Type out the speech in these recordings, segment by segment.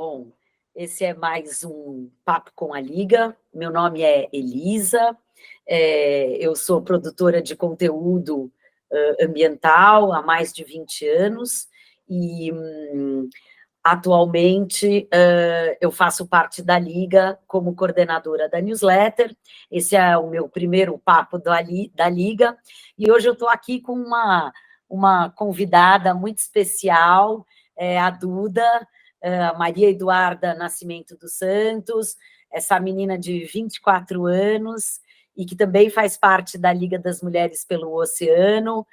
Bom, esse é mais um Papo com a Liga. Meu nome é Elisa, eu sou produtora de conteúdo ambiental há mais de 20 anos e atualmente eu faço parte da Liga como coordenadora da newsletter. Esse é o meu primeiro papo da Liga e hoje eu estou aqui com uma convidada muito especial, a Duda, Maria Eduarda Nascimento dos Santos, essa menina de 24 anos e que também faz parte da Liga das Mulheres pelo Oceano,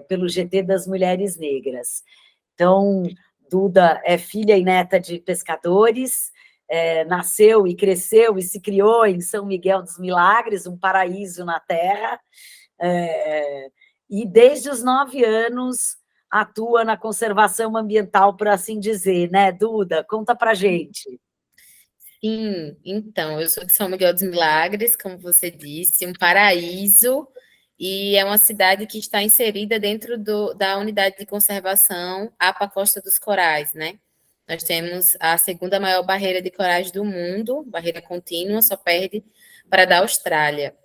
pelo GT das Mulheres Negras. Então, Duda é filha e neta de pescadores, nasceu e cresceu e se criou em São Miguel dos Milagres, um paraíso na terra, e desde os 9 anos atua na conservação ambiental, por assim dizer, né, Duda? Conta pra gente. Sim, então, eu sou de São Miguel dos Milagres, como você disse, um paraíso, e é uma cidade que está inserida dentro da unidade de conservação APA Costa dos Corais, né? Nós temos a segunda maior barreira de corais do mundo, barreira contínua, só perde para a da Austrália.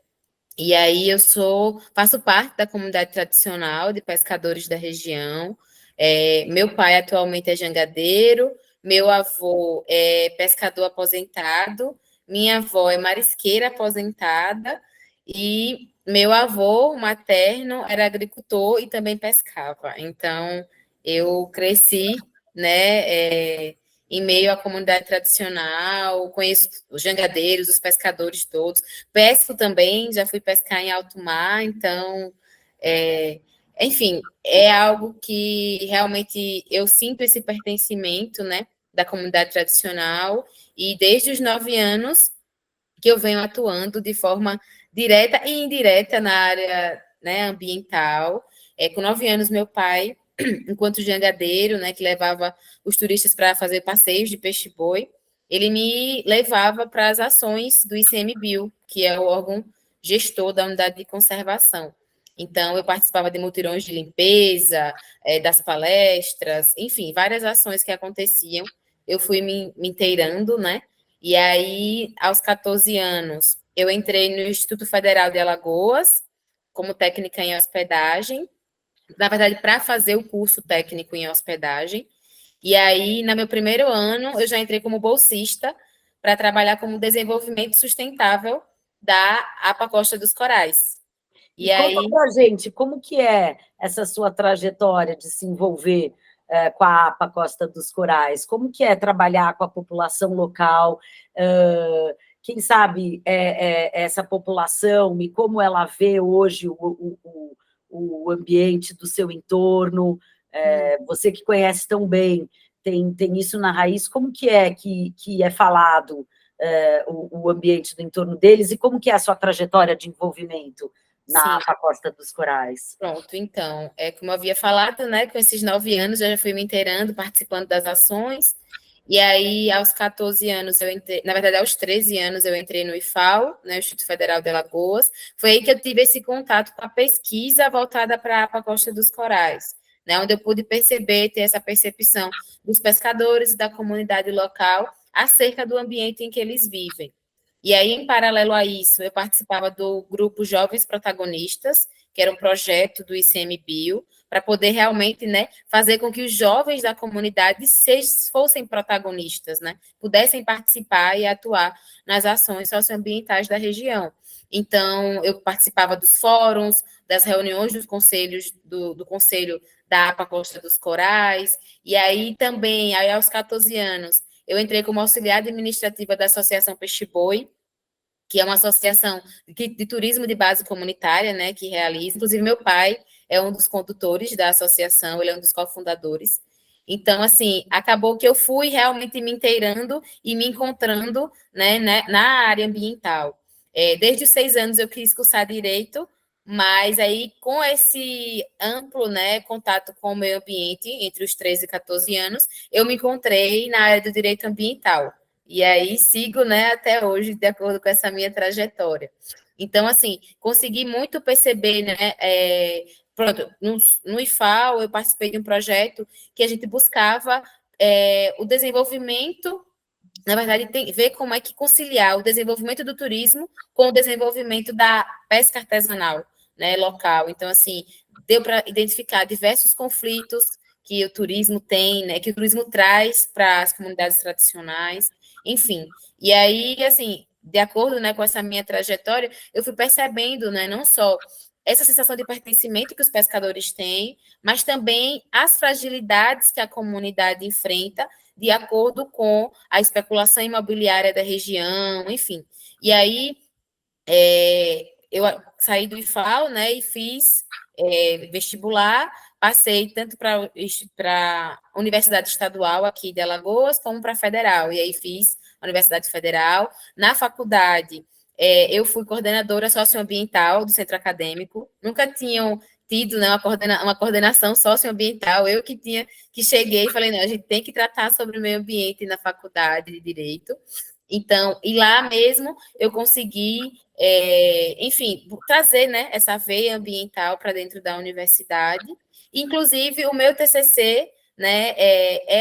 E aí faço parte da comunidade tradicional de pescadores da região. Meu pai atualmente é jangadeiro, meu avô é pescador aposentado, minha avó é marisqueira aposentada e meu avô materno era agricultor e também pescava. Então, eu cresci, né, em meio à comunidade tradicional, conheço os jangadeiros, os pescadores todos. Pesco também, já fui pescar em alto mar, então, enfim, é algo que realmente eu sinto esse pertencimento, né, da comunidade tradicional, e desde os 9 anos que eu venho atuando de forma direta e indireta na área, né, ambiental. Com 9 anos, meu pai, enquanto jangadeiro, né, que levava os turistas para fazer passeios de peixe-boi, ele me levava para as ações do ICMBio, que é o órgão gestor da unidade de conservação. Então, eu participava de mutirões de limpeza, das palestras, enfim, várias ações que aconteciam. Eu fui me inteirando, né? E aí, aos 14 anos, eu entrei no Instituto Federal de Alagoas, como técnica em hospedagem, na verdade, para fazer o curso técnico em hospedagem. E aí, no meu primeiro ano, eu já entrei como bolsista para trabalhar como desenvolvimento sustentável da APA Costa dos Corais. E E conta aí, pra gente, como que é essa sua trajetória de se envolver com a APA Costa dos Corais? Como que é trabalhar com a população local? Quem sabe essa população e como ela vê hoje o ambiente do seu entorno? Você que conhece tão bem, tem isso na raiz, como que é falado o ambiente do entorno deles e como que é a sua trajetória de envolvimento na sim, APA Costa dos Corais? pronto. Então, como eu havia falado, né, com esses 9 anos, eu já fui me inteirando, participando das ações. E aí, aos 14 anos, eu entrei, na verdade, aos 13 anos, eu entrei no IFAL, né, o Instituto Federal de Alagoas. Foi aí que eu tive esse contato com a pesquisa voltada para a Costa dos Corais, né, onde eu pude perceber, ter essa percepção dos pescadores e da comunidade local acerca do ambiente em que eles vivem. E aí, em paralelo a isso, eu participava do grupo Jovens Protagonistas, que era um projeto do ICMBio, para poder realmente, né, fazer com que os jovens da comunidade fossem protagonistas, né, pudessem participar e atuar nas ações socioambientais da região. Então, eu participava dos fóruns, das reuniões dos conselhos, do Conselho da APA Costa dos Corais, e aí também, aí aos 14 anos, eu entrei como auxiliar administrativa da Associação Peixe Boi, que é uma associação de turismo de base comunitária, né, que realiza. Inclusive, meu pai é um dos condutores da associação, ele é um dos cofundadores. Então, assim, acabou que eu fui realmente me inteirando e me encontrando, né, na área ambiental. Desde os 6 anos eu quis cursar direito, mas aí com esse amplo, né, contato com o meio ambiente, entre os 13 e 14 anos, eu me encontrei na área do direito ambiental. E aí sigo, né, até hoje, de acordo com essa minha trajetória. Então, assim, consegui muito perceber, né, pronto, no IFAO eu participei de um projeto que a gente buscava o desenvolvimento, na verdade, ver como é que conciliar o desenvolvimento do turismo com o desenvolvimento da pesca artesanal, né, local. Então, assim, deu para identificar diversos conflitos que o turismo tem, né, que o turismo traz para as comunidades tradicionais, enfim. E aí, assim, de acordo, né, com essa minha trajetória, eu fui percebendo, né, não só essa sensação de pertencimento que os pescadores têm, mas também as fragilidades que a comunidade enfrenta de acordo com a especulação imobiliária da região, enfim. E aí, eu saí do IFAL, né, e fiz vestibular, passei tanto para a Universidade Estadual aqui de Alagoas, como para a Federal, e aí fiz a Universidade Federal. Na faculdade, eu fui coordenadora socioambiental do centro acadêmico, nunca tinham tido, né, uma coordenação socioambiental, eu que cheguei e falei, não, a gente tem que tratar sobre o meio ambiente na faculdade de Direito. Então, e lá mesmo eu consegui, enfim, trazer, né, essa veia ambiental para dentro da universidade. Inclusive, o meu TCC, né,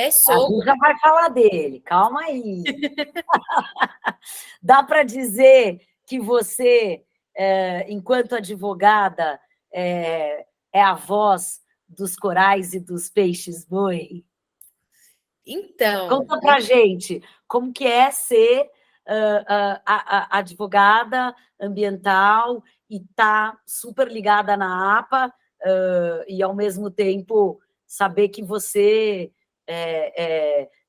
A sobre... gente já vai falar dele, calma aí. Dá para dizer que você, enquanto advogada, é a voz dos corais e dos peixes-boi? Então, Conta para a gente como que é ser advogada ambiental e estar super ligada na APA e, ao mesmo tempo, saber que você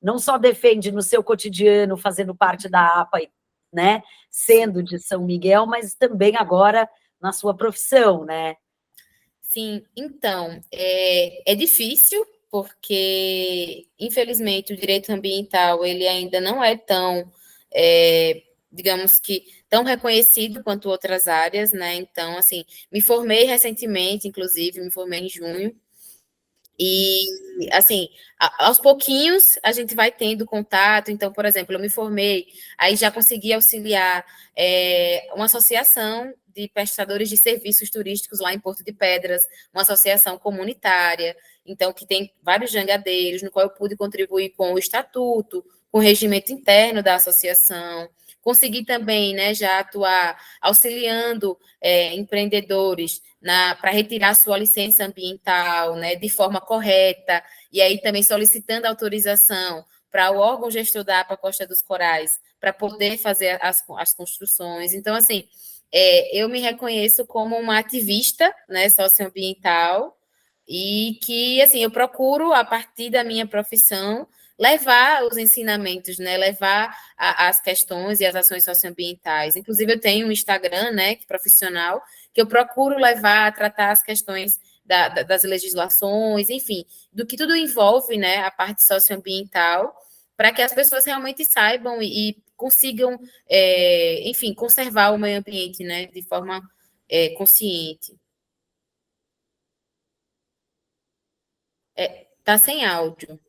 não só defende no seu cotidiano, fazendo parte da APA, né, sendo de São Miguel, mas também agora na sua profissão, né? sim, então, é difícil, porque, infelizmente, o direito ambiental, ele ainda não é tão, digamos que, tão reconhecido quanto outras áreas, né? Então, assim, me formei recentemente, inclusive, me formei em junho, e, assim, aos pouquinhos a gente vai tendo contato. Então, por exemplo, eu me formei, aí já consegui auxiliar uma associação de prestadores de serviços turísticos lá em Porto de Pedras, uma associação comunitária, então, que tem vários jangadeiros, no qual eu pude contribuir com o estatuto, com o regimento interno da associação. Consegui também, né, já atuar auxiliando empreendedores para retirar sua licença ambiental, né, de forma correta, e aí também solicitando autorização para o órgão gestor da APA Costa dos Corais, para poder fazer as construções. Então, assim, eu me reconheço como uma ativista, né, socioambiental, e que, assim, eu procuro, a partir da minha profissão, levar os ensinamentos, né, levar as questões e as ações socioambientais. Inclusive, eu tenho um Instagram, né, que profissional, que eu procuro levar a tratar as questões das legislações, enfim, do que tudo envolve, né, a parte socioambiental, para que as pessoas realmente saibam e consigam, enfim, conservar o meio ambiente, né, de forma consciente. Tá sem áudio.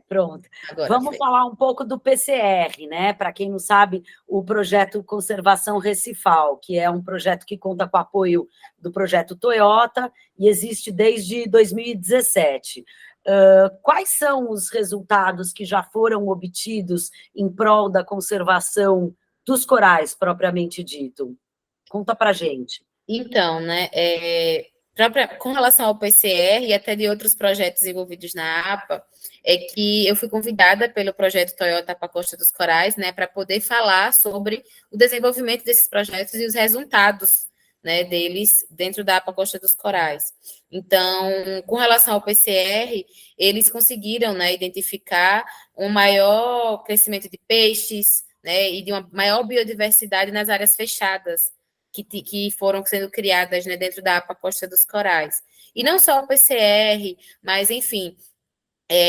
Pronto. Agora Vamos foi. falar um pouco do PCR, né? Para quem não sabe, o projeto Conservação Recifal, que é um projeto que conta com o apoio do projeto Toyota e existe desde 2017. Quais são os resultados que já foram obtidos em prol da conservação dos corais, propriamente dito? Conta para a gente. Então, né, com relação ao PCR e até de outros projetos envolvidos na APA, é que eu fui convidada pelo projeto Toyota para a Costa dos Corais, né, para poder falar sobre o desenvolvimento desses projetos e os resultados, né, deles dentro da APA Costa dos Corais. Então, com relação ao PCR, eles conseguiram, né, identificar um maior crescimento de peixes, né, e de uma maior biodiversidade nas áreas fechadas, que foram sendo criadas, né, dentro da APA Costa dos Corais. E não só o PCR, mas, enfim,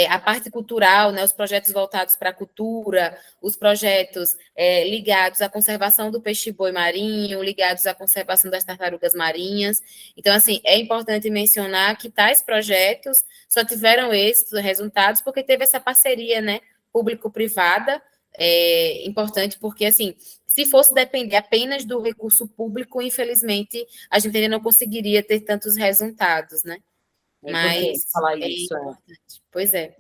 a parte cultural, né, os projetos voltados para a cultura, os projetos ligados à conservação do peixe-boi marinho, ligados à conservação das tartarugas marinhas. Então, assim, é importante mencionar que tais projetos só tiveram êxito, resultados, porque teve essa parceria, né, público-privada, importante, porque, assim, se fosse depender apenas do recurso público, infelizmente, a gente ainda não conseguiria ter tantos resultados, né? É importante Mas falar é isso. importante. Pois é.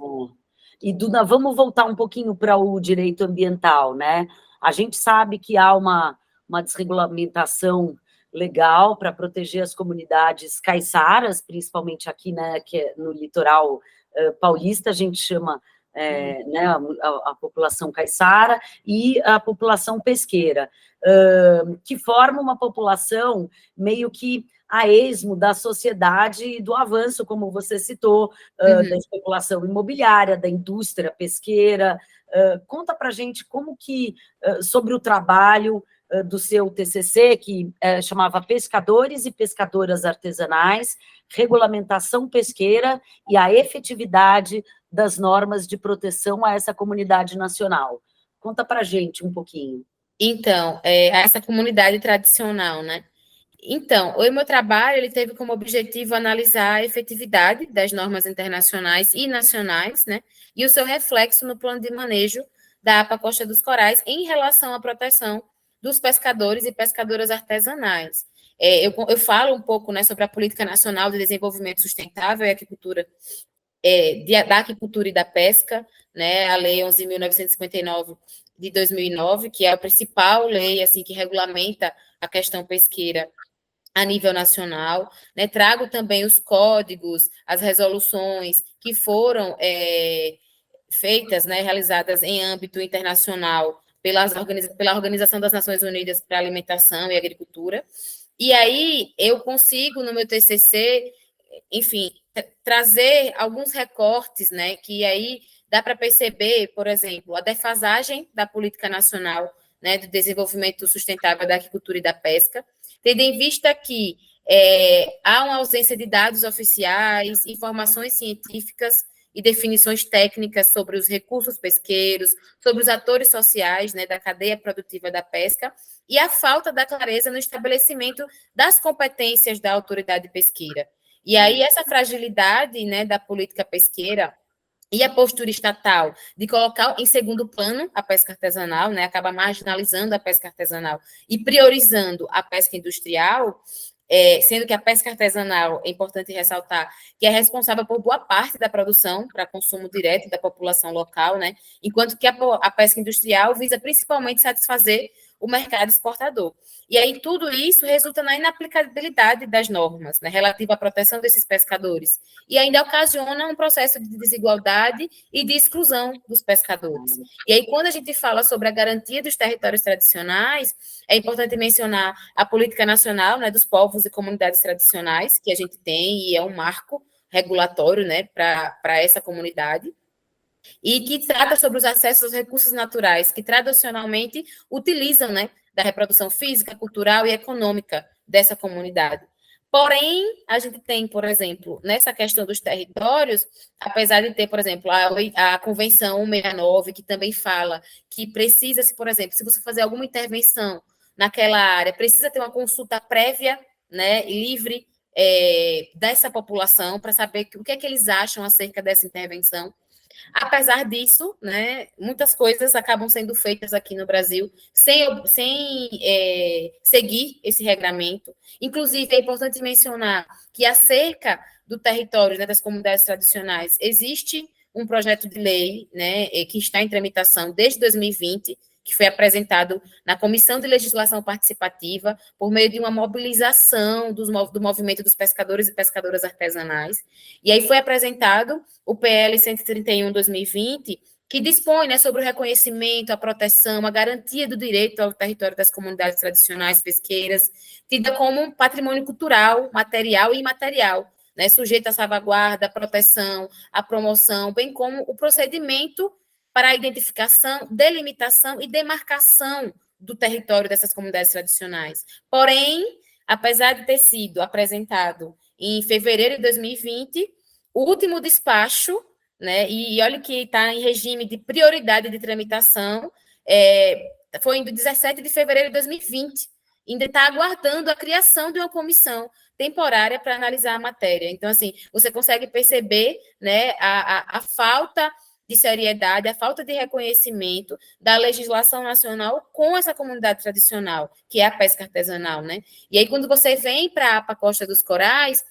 E, Duna, vamos voltar um pouquinho para o direito ambiental, né? A gente sabe que há uma desregulamentação legal para proteger as comunidades caiçaras, principalmente aqui, né, que é no litoral paulista, a gente chama né, a população caiçara e a população pesqueira, que forma uma população meio que a esmo da sociedade e do avanço, como você citou, da especulação imobiliária, da indústria pesqueira. Conta para a gente como que, sobre o trabalho do seu TCC, que chamava Pescadores e Pescadoras Artesanais, Regulamentação Pesqueira e a Efetividade das Normas de Proteção a essa comunidade nacional. Conta para a gente um pouquinho. Então, essa comunidade tradicional, né? Então, o meu trabalho ele teve como objetivo analisar a efetividade das normas internacionais e nacionais, né, e o seu reflexo no plano de manejo da APA Costa dos Corais em relação à proteção dos pescadores e pescadoras artesanais. Eu falo um pouco, né, sobre a Política Nacional de Desenvolvimento Sustentável e Aquicultura, da aquicultura e da pesca, né, a Lei 11.959 de 2009, que é a principal lei assim que regulamenta a questão pesqueira a nível nacional, né? Trago também os códigos, as resoluções que foram feitas, né, realizadas em âmbito internacional pela Organização das Nações Unidas para a Alimentação e Agricultura. E aí eu consigo, no meu TCC, enfim, trazer alguns recortes, né, que aí dá para perceber, por exemplo, a defasagem da política nacional, né, do desenvolvimento sustentável da agricultura e da pesca, tendo em vista que há uma ausência de dados oficiais, informações científicas e definições técnicas sobre os recursos pesqueiros, sobre os atores sociais, né, da cadeia produtiva da pesca, e a falta da clareza no estabelecimento das competências da autoridade pesqueira. E aí essa fragilidade, né, da política pesqueira e a postura estatal de colocar em segundo plano a pesca artesanal, né, acaba marginalizando a pesca artesanal e priorizando a pesca industrial, sendo que a pesca artesanal, é importante ressaltar, que é responsável por boa parte da produção para consumo direto da população local, né, enquanto que a pesca industrial visa principalmente satisfazer o mercado exportador. E aí tudo isso resulta na inaplicabilidade das normas, né, relativa à proteção desses pescadores, e ainda ocasiona um processo de desigualdade e de exclusão dos pescadores. E aí, quando a gente fala sobre a garantia dos territórios tradicionais, é importante mencionar a política nacional, né, dos povos e comunidades tradicionais, que a gente tem, e é um marco regulatório, né, para essa comunidade, e que trata sobre os acessos aos recursos naturais, que tradicionalmente utilizam, né, da reprodução física, cultural e econômica dessa comunidade. Porém, a gente tem, por exemplo, nessa questão dos territórios, apesar de ter, por exemplo, a Convenção 169, que também fala que precisa-se, por exemplo, se você fazer alguma intervenção naquela área, precisa ter uma consulta prévia, né, livre, dessa população, para saber o que é que eles acham acerca dessa intervenção. Apesar disso, né, muitas coisas acabam sendo feitas aqui no Brasil sem seguir esse regramento. Inclusive, é importante mencionar que acerca do território, né, das comunidades tradicionais, existe um projeto de lei, né, que está em tramitação desde 2020, que foi apresentado na Comissão de Legislação Participativa, por meio de uma mobilização do movimento dos pescadores e pescadoras artesanais. E aí foi apresentado o PL 131/2020, que dispõe, né, sobre o reconhecimento, a proteção, a garantia do direito ao território das comunidades tradicionais pesqueiras, tida como um patrimônio cultural, material e imaterial, né, sujeito à salvaguarda, à proteção, à promoção, bem como o procedimento para a identificação, delimitação e demarcação do território dessas comunidades tradicionais. Porém, apesar de ter sido apresentado em fevereiro de 2020, o último despacho, né, e olha que está em regime de prioridade de tramitação, foi em 17 de fevereiro de 2020, ainda está aguardando a criação de uma comissão temporária para analisar a matéria. Então, assim, você consegue perceber, né, a falta de seriedade, a falta de reconhecimento da legislação nacional com essa comunidade tradicional, que é a pesca artesanal, né? E aí, quando você vem para a APA Costa dos Corais,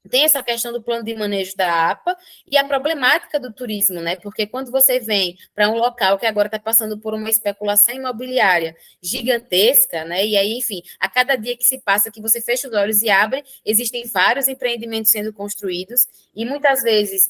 tem essa questão do plano de manejo da APA e a problemática do turismo, né? Porque quando você vem para um local que agora está passando por uma especulação imobiliária gigantesca, né? E aí, enfim, a cada dia que se passa, que você fecha os olhos e abre, existem vários empreendimentos sendo construídos e muitas vezes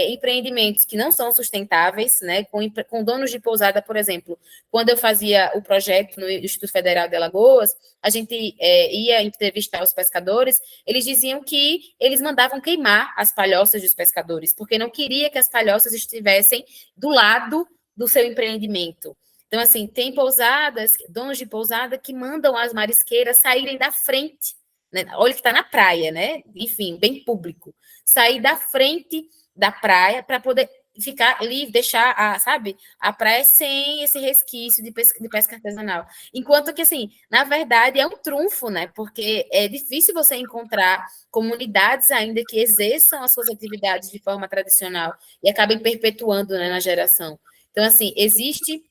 empreendimentos que não são sustentáveis, né? Com donos de pousada, por exemplo. Quando eu fazia o projeto no Instituto Federal de Alagoas, a gente ia entrevistar os pescadores, eles diziam que eles mandavam queimar as palhoças dos pescadores, porque não queria que as palhoças estivessem do lado do seu empreendimento. Então, assim, tem pousadas, donos de pousada que mandam as marisqueiras saírem da frente, né? Olha que está na praia, né? Enfim, bem público. Sair da frente da praia para poder ficar livre, deixar sabe, a praia sem esse resquício de pesca artesanal. Enquanto que, assim, na verdade, é um trunfo, né? Porque é difícil você encontrar comunidades ainda que exerçam as suas atividades de forma tradicional e acabem perpetuando, né, na geração. Então, assim, existe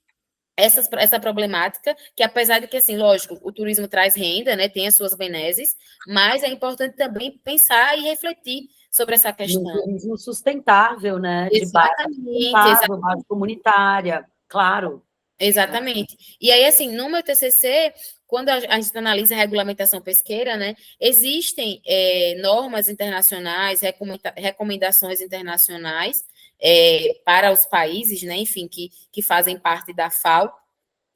essa problemática, que apesar de que, assim, lógico, o turismo traz renda, né, tem as suas benesses, mas é importante também pensar e refletir sobre essa No questão. turismo sustentável, né? De base Exatamente, sustentável, base comunitária, claro. exatamente. E aí, assim, no meu TCC, quando a gente analisa a regulamentação pesqueira, né, existem normas internacionais, recomendações internacionais para os países, né, enfim, que fazem parte da FAO,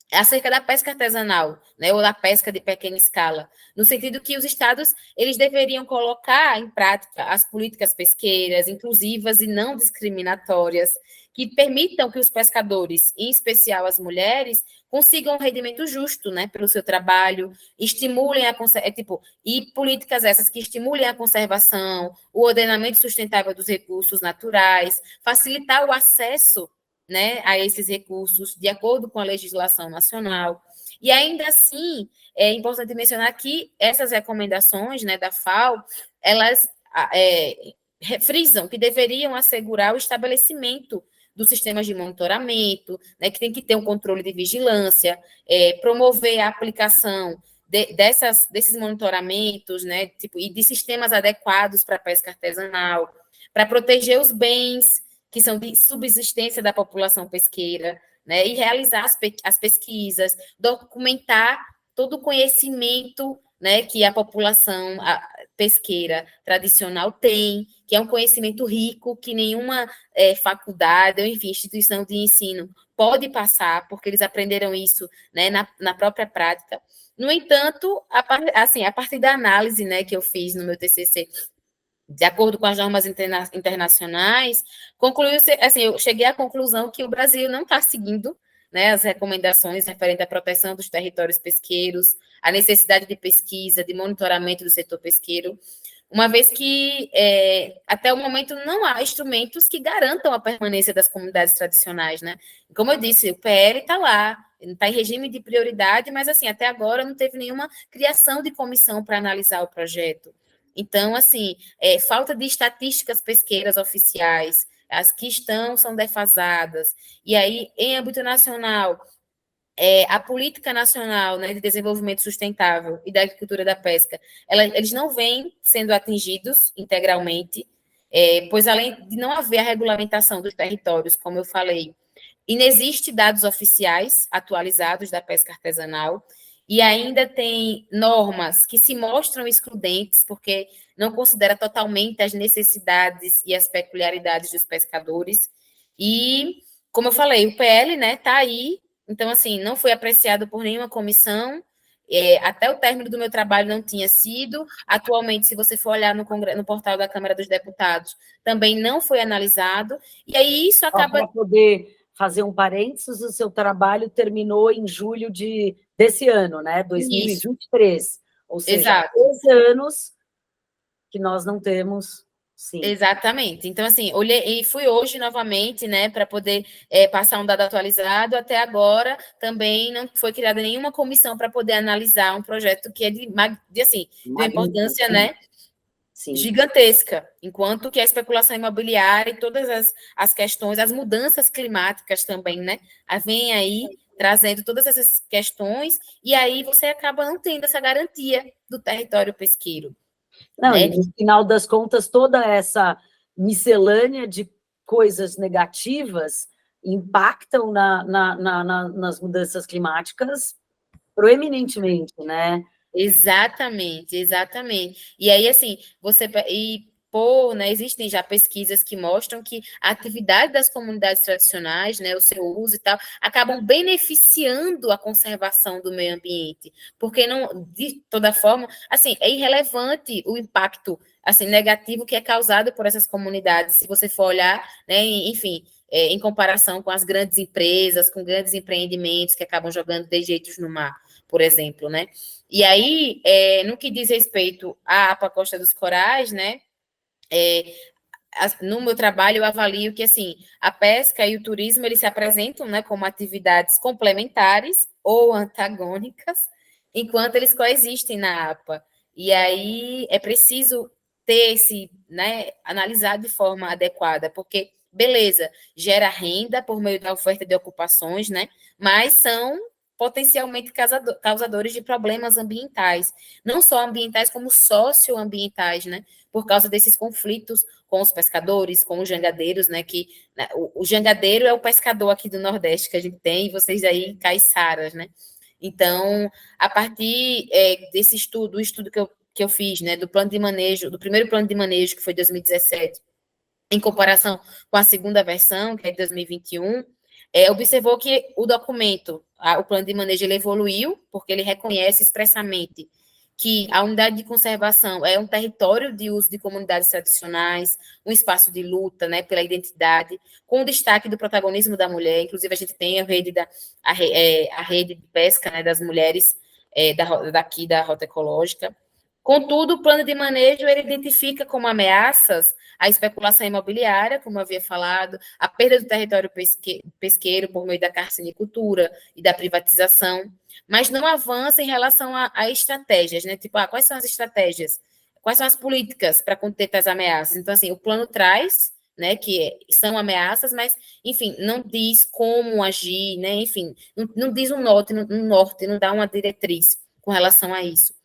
acerca da pesca artesanal, né, ou da pesca de pequena escala, no sentido que os estados eles deveriam colocar em prática as políticas pesqueiras inclusivas e não discriminatórias, que permitam que os pescadores, em especial as mulheres, consigam um rendimento justo, né, pelo seu trabalho, estimulem e políticas essas que estimulem a conservação, o ordenamento sustentável dos recursos naturais, facilitar o acesso, né, a esses recursos de acordo com a legislação nacional. E ainda assim, é importante mencionar que essas recomendações, né, da FAO, elas frisam que deveriam assegurar o estabelecimento dos sistemas de monitoramento, né, que tem que ter um controle de vigilância, promover a aplicação desses monitoramentos, né, e de sistemas adequados para a pesca artesanal, para proteger os bens que são de subsistência da população pesqueira, né, e realizar as pesquisas, documentar todo o conhecimento, né, que a população pesqueira tradicional tem, que é um conhecimento rico que nenhuma faculdade ou, enfim, instituição de ensino pode passar, porque eles aprenderam isso, né, na própria prática. No entanto, a partir da análise, né, que eu fiz no meu TCC, de acordo com as normas internacionais, assim, eu cheguei à conclusão que o Brasil não está seguindo, né, as recomendações referentes à proteção dos territórios pesqueiros, a necessidade de pesquisa, de monitoramento do setor pesqueiro, uma vez que até o momento não há instrumentos que garantam a permanência das comunidades tradicionais, né? Como eu disse, o PL está lá, está em regime de prioridade, mas assim, até agora não teve nenhuma criação de comissão para analisar o projeto. Então, assim, falta de estatísticas pesqueiras oficiais, as que estão são defasadas. E aí, em âmbito nacional, a política nacional, né, de desenvolvimento sustentável e da agricultura da pesca, eles não vêm sendo atingidos integralmente, pois além de não haver a regulamentação dos territórios, como eu falei, inexiste dados oficiais atualizados da pesca artesanal, e ainda tem normas que se mostram excludentes, porque não considera totalmente as necessidades e as peculiaridades dos pescadores. E, como eu falei, o PL, né, está aí, então, assim, não foi apreciado por nenhuma comissão, até o término do meu trabalho não tinha sido. Atualmente, se você for olhar no portal da Câmara dos Deputados, também não foi analisado, e aí isso acaba... Para poder fazer um parênteses, o seu trabalho terminou em julho desse ano, né? 2023. Isso. Ou seja, Exato. 2 anos que nós não temos. Sim. Exatamente. Então, assim, olhei e fui hoje novamente, né, para poder passar um dado atualizado. Até agora, também não foi criada nenhuma comissão para poder analisar um projeto que é de uma importância, né, sim, gigantesca, enquanto que a especulação imobiliária e todas as questões, as mudanças climáticas também, né, vem aí trazendo todas essas questões, e aí você acaba não tendo essa garantia do território pesqueiro. Não, né? e no final das contas, toda essa miscelânea de coisas negativas impactam nas mudanças climáticas proeminentemente, né? Exatamente, exatamente. E aí, assim, pô, né, existem já pesquisas que mostram que a atividade das comunidades tradicionais, né, o seu uso e tal, acabam beneficiando a conservação do meio ambiente, porque não, de toda forma, assim, é irrelevante o impacto, assim, negativo que é causado por essas comunidades, se você for olhar, né, enfim, em comparação com as grandes empresas, com grandes empreendimentos que acabam jogando dejeitos no mar, por exemplo, né? E aí, no que diz respeito à APA Costa dos Corais, né, no meu trabalho eu avalio que, assim, a pesca e o turismo, eles se apresentam, né, como atividades complementares ou antagônicas, enquanto eles coexistem na APA. E aí é preciso ter né, analisar de forma adequada, porque, beleza, gera renda por meio da oferta de ocupações, né, mas são potencialmente causadores de problemas ambientais, não só ambientais, como socioambientais, né, por causa desses conflitos com os pescadores, com os jangadeiros, né? Que né, o jangadeiro é o pescador aqui do Nordeste que a gente tem, e vocês aí, caiçaras, né? Então, a partir desse estudo, o estudo que eu fiz, né, do plano de manejo, do primeiro plano de manejo, que foi 2017, em comparação com a segunda versão, que é de 2021, observou que o documento, o plano de manejo, ele evoluiu, porque ele reconhece expressamente que a unidade de conservação é um território de uso de comunidades tradicionais, um espaço de luta, né, pela identidade, com destaque do protagonismo da mulher. Inclusive, a gente tem a rede de pesca, né, das mulheres daqui da Rota Ecológica. Contudo, o plano de manejo ele identifica como ameaças a especulação imobiliária, como eu havia falado, a perda do território pesqueiro por meio da carcinicultura e da privatização, mas não avança em relação a estratégias, né? Tipo, quais são as estratégias? Quais são as políticas para conter as ameaças? Então, assim, o plano traz, né, são ameaças, mas, enfim, não diz como agir, né? Enfim, não diz um norte, não dá uma diretriz com relação a isso.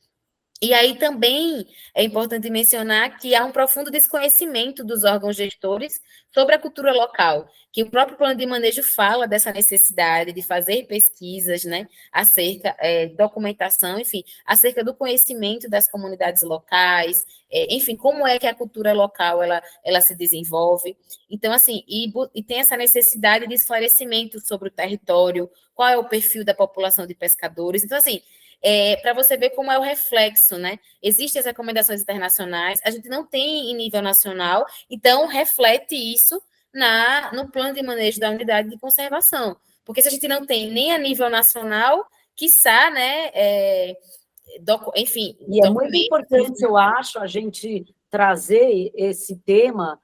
E aí também é importante mencionar que há um profundo desconhecimento dos órgãos gestores sobre a cultura local, que o próprio plano de manejo fala dessa necessidade de fazer pesquisas, né, acerca, documentação, enfim, acerca do conhecimento das comunidades locais, enfim, como é que a cultura local ela se desenvolve. Então, assim, e tem essa necessidade de esclarecimento sobre o território, qual é o perfil da população de pescadores. Então, assim, para você ver como é o reflexo, né? Existem as recomendações internacionais, a gente não tem em nível nacional, então reflete isso no plano de manejo da unidade de conservação. Porque se a gente não tem nem a nível nacional, quiçá, né? Enfim, E é muito importante, eu acho, a gente trazer esse tema,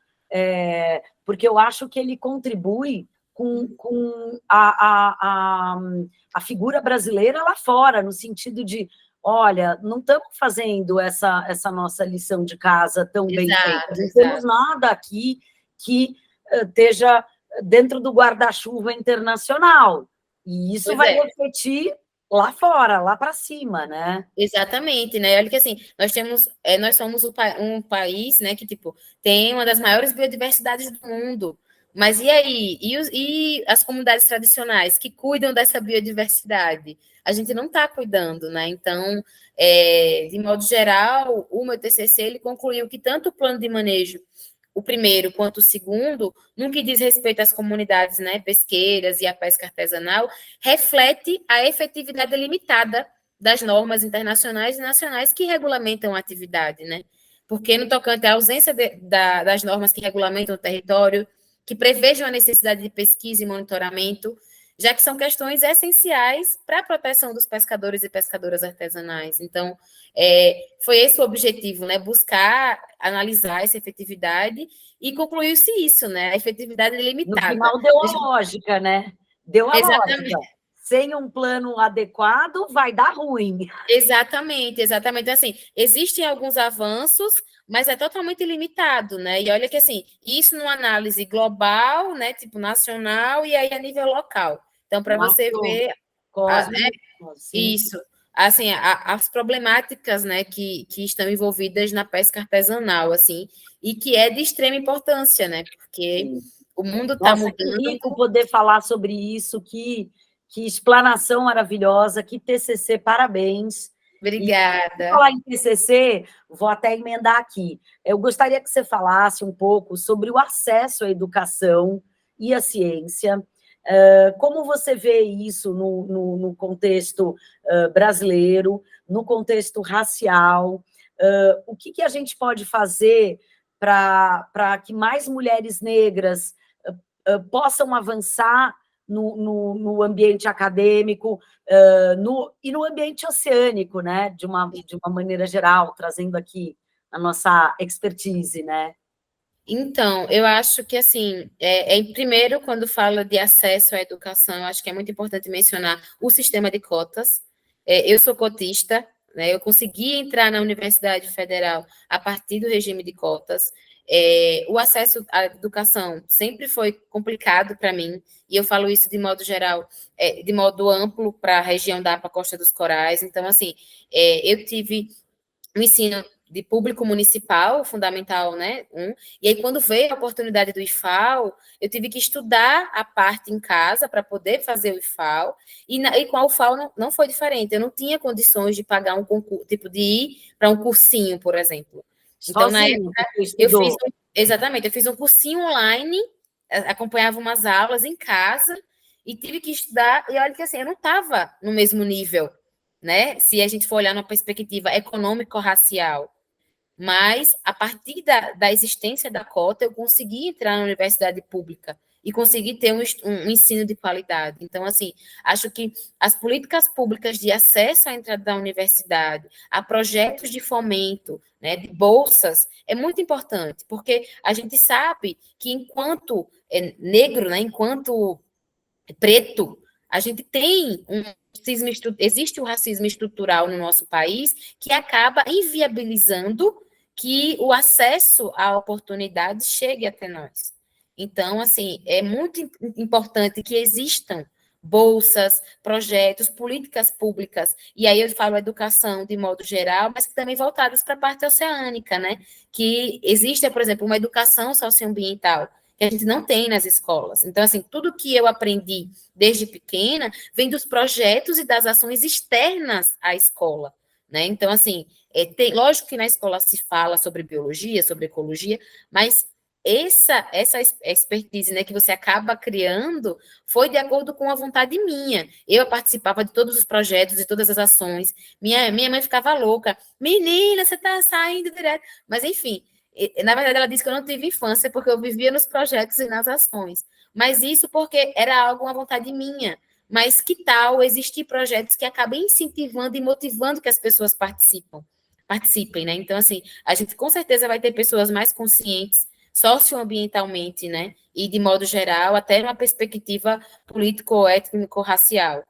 porque eu acho que ele contribui com a figura brasileira lá fora, no sentido de, olha, não estamos fazendo essa nossa lição de casa tão bem feita, não temos nada aqui que esteja dentro do guarda-chuva internacional, e isso vai refletir lá fora, lá para cima, né? Exatamente, né? Olha que assim, nós somos um país, né, que tipo tem uma das maiores biodiversidades do mundo. Mas e aí? E as comunidades tradicionais que cuidam dessa biodiversidade? A gente não está cuidando, né? Então, de modo geral, o meu TCC ele concluiu que tanto o plano de manejo, o primeiro quanto o segundo, no que diz respeito às comunidades, né, pesqueiras e à pesca artesanal, reflete a efetividade limitada das normas internacionais e nacionais que regulamentam a atividade, né? Porque no tocante à ausência das normas que regulamentam o território, que prevejam a necessidade de pesquisa e monitoramento, já que são questões essenciais para a proteção dos pescadores e pescadoras artesanais. Então, foi esse o objetivo, né? Buscar analisar essa efetividade e concluiu-se isso, né? A efetividade limitada. No final deu a lógica, né? Deu a Exatamente. lógica. Sem um plano adequado, vai dar ruim. Exatamente, exatamente. Então, assim, existem alguns avanços, mas é totalmente limitado, né? E olha que, assim, isso numa análise global, né, tipo nacional, e aí a nível local. Então, para você ver Cosmo, sim. isso, assim, as problemáticas, né, que estão envolvidas na pesca artesanal, assim, e que é de extrema importância, né, porque o mundo está Nossa, que mudando. rico poder falar sobre isso, que explanação maravilhosa, que TCC, parabéns. E Obrigada. falar em TCC, vou até emendar aqui. Eu gostaria que você falasse um pouco sobre o acesso à educação e à ciência. Como você vê isso no contexto brasileiro, no contexto racial? O que a gente pode fazer para que mais mulheres negras possam avançar no ambiente acadêmico e no ambiente oceânico, né? De uma maneira geral, trazendo aqui a nossa expertise, né? Então, eu acho que, assim, primeiro, quando fala de acesso à educação, eu acho que é muito importante mencionar o sistema de cotas. Eu sou cotista, né, eu consegui entrar na Universidade Federal a partir do regime de cotas. O acesso à educação sempre foi complicado para mim, e eu falo isso de modo geral, de modo amplo para a região da APA Costa dos Corais. Então, assim, eu tive o ensino de público municipal, fundamental, né? E aí, quando veio a oportunidade do IFAL, eu tive que estudar a parte em casa para poder fazer o IFAL, e com a UFAL não foi diferente. Eu não tinha condições de pagar um concurso, tipo, de ir para um cursinho, por exemplo. Então, na Sozinho, época, você estudou. exatamente, eu fiz um cursinho online, acompanhava umas aulas em casa, e tive que estudar, e olha que assim, eu não estava no mesmo nível, né? Se a gente for olhar numa perspectiva econômico-racial. Mas, a partir da existência da cota, eu consegui entrar na universidade pública e consegui ter um ensino de qualidade. Então, assim, acho que as políticas públicas de acesso à entrada da universidade, a projetos de fomento, né, de bolsas, é muito importante, porque a gente sabe que enquanto negro, né, enquanto preto, a gente tem existe o racismo estrutural no nosso país que acaba inviabilizando que o acesso à oportunidade chegue até nós. Então, assim, é muito importante que existam bolsas, projetos, políticas públicas, e aí eu falo educação de modo geral, mas também voltadas para a parte oceânica, né? Que existe, por exemplo, uma educação socioambiental, que a gente não tem nas escolas. Então, assim, tudo que eu aprendi desde pequena vem dos projetos e das ações externas à escola, né? Então, assim, lógico que na escola se fala sobre biologia, sobre ecologia, mas essa expertise, né, que você acaba criando foi de acordo com a vontade minha. Eu participava de todos os projetos e todas as ações. Minha mãe ficava louca. Menina, você está saindo direto. Mas, enfim, na verdade, ela disse que eu não tive infância porque eu vivia nos projetos e nas ações. Mas isso porque era algo, uma vontade minha. Mas que tal existir projetos que acabem incentivando e motivando que as pessoas participem, né? Então, assim, a gente com certeza vai ter pessoas mais conscientes socioambientalmente, né? E de modo geral, até numa perspectiva político-étnico-racial.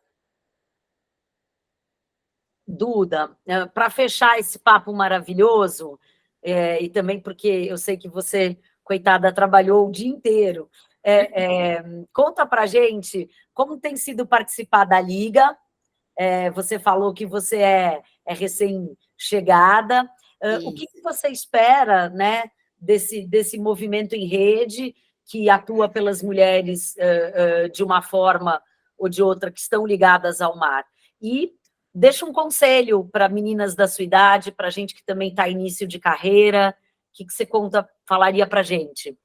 Duda, para fechar esse papo maravilhoso, e também porque eu sei que você, coitada, trabalhou o dia inteiro, conta para a gente como tem sido participar da Liga. Você falou que você é recém-chegada. O que você espera, né, desse movimento em rede que atua pelas mulheres de uma forma ou de outra que estão ligadas ao mar? E deixa um conselho para meninas da sua idade, para a gente que também está início de carreira. O que você falaria para a gente?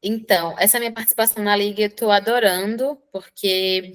Então, essa minha participação na Liga eu estou adorando, porque,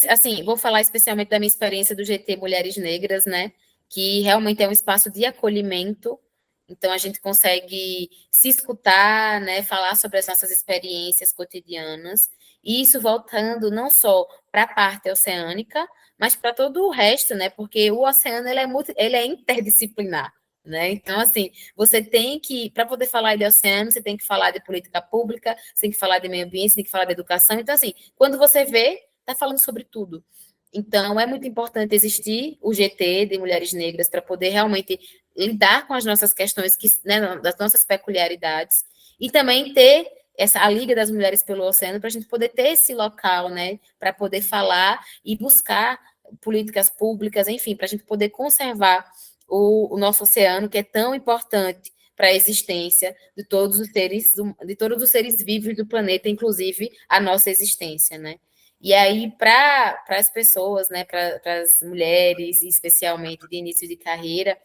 assim, vou falar especialmente da minha experiência do GT Mulheres Negras, né? Que realmente é um espaço de acolhimento, então a gente consegue se escutar, né? Falar sobre as nossas experiências cotidianas, e isso voltando não só para a parte oceânica, mas para todo o resto, né? Porque o oceano ele é interdisciplinar. Né? Então, assim, você tem que, para poder falar de oceano, você tem que falar de política pública, você tem que falar de meio ambiente, você tem que falar de educação. Então, assim, quando você vê, está falando sobre tudo. Então, é muito importante existir o GT de Mulheres Negras para poder realmente lidar com as nossas questões, né, das nossas peculiaridades, e também ter a Liga das Mulheres pelo Oceano para a gente poder ter esse local, né, para poder falar e buscar políticas públicas, enfim, para a gente poder conservar o nosso oceano, que é tão importante para a existência de todos os seres vivos do planeta, inclusive a nossa existência, né? E aí, para as pessoas, né, para as mulheres, especialmente de início de carreira,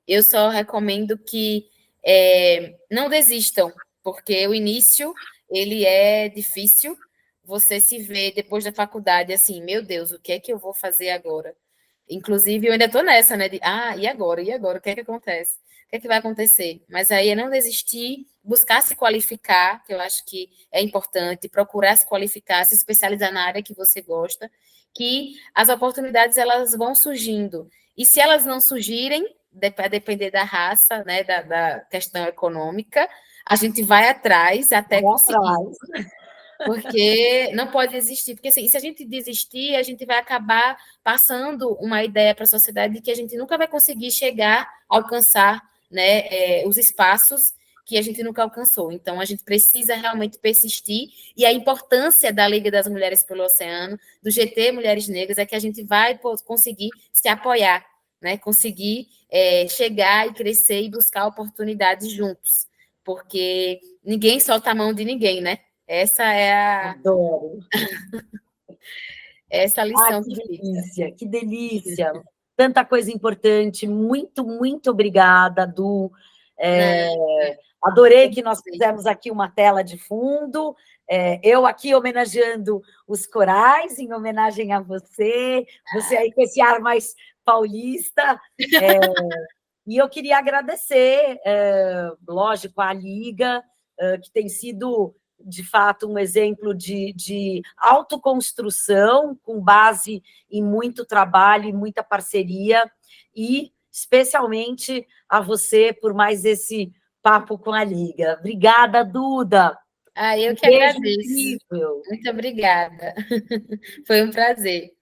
eu só recomendo que não desistam, porque o início, ele é difícil. Você se vê depois da faculdade assim, meu Deus, o que é que eu vou fazer agora? Inclusive, eu ainda estou nessa, né? E agora? E agora? O que é que acontece? O que é que vai acontecer? Mas aí é não desistir, buscar se qualificar, que eu acho que é importante, procurar se qualificar, se especializar na área que você gosta, que as oportunidades elas vão surgindo. E se elas não surgirem, a depender da raça, né, da questão econômica, a gente vai atrás até conseguir. Porque não pode existir, porque assim, se a gente desistir, a gente vai acabar passando uma ideia para a sociedade de que a gente nunca vai conseguir chegar, alcançar, né, os espaços que a gente nunca alcançou. Então, a gente precisa realmente persistir, e a importância da Liga das Mulheres pelo Oceano, do GT Mulheres Negras, é que a gente vai conseguir se apoiar, né, conseguir chegar e crescer e buscar oportunidades juntos, porque ninguém solta a mão de ninguém, né? Essa é Adoro. essa lição que que delícia, que delícia. Tanta coisa importante. Muito, muito obrigada, Du. Adorei que nós fizemos aqui uma tela de fundo. Eu aqui homenageando os corais, em homenagem a você aí com esse ar mais paulista. E eu queria agradecer, lógico, à Liga, que tem sido, de fato, um exemplo de autoconstrução, com base em muito trabalho e muita parceria, e especialmente a você por mais esse papo com a Liga. Obrigada, Duda. Eu que beijo agradeço. Incrível. Muito obrigada. Foi um prazer.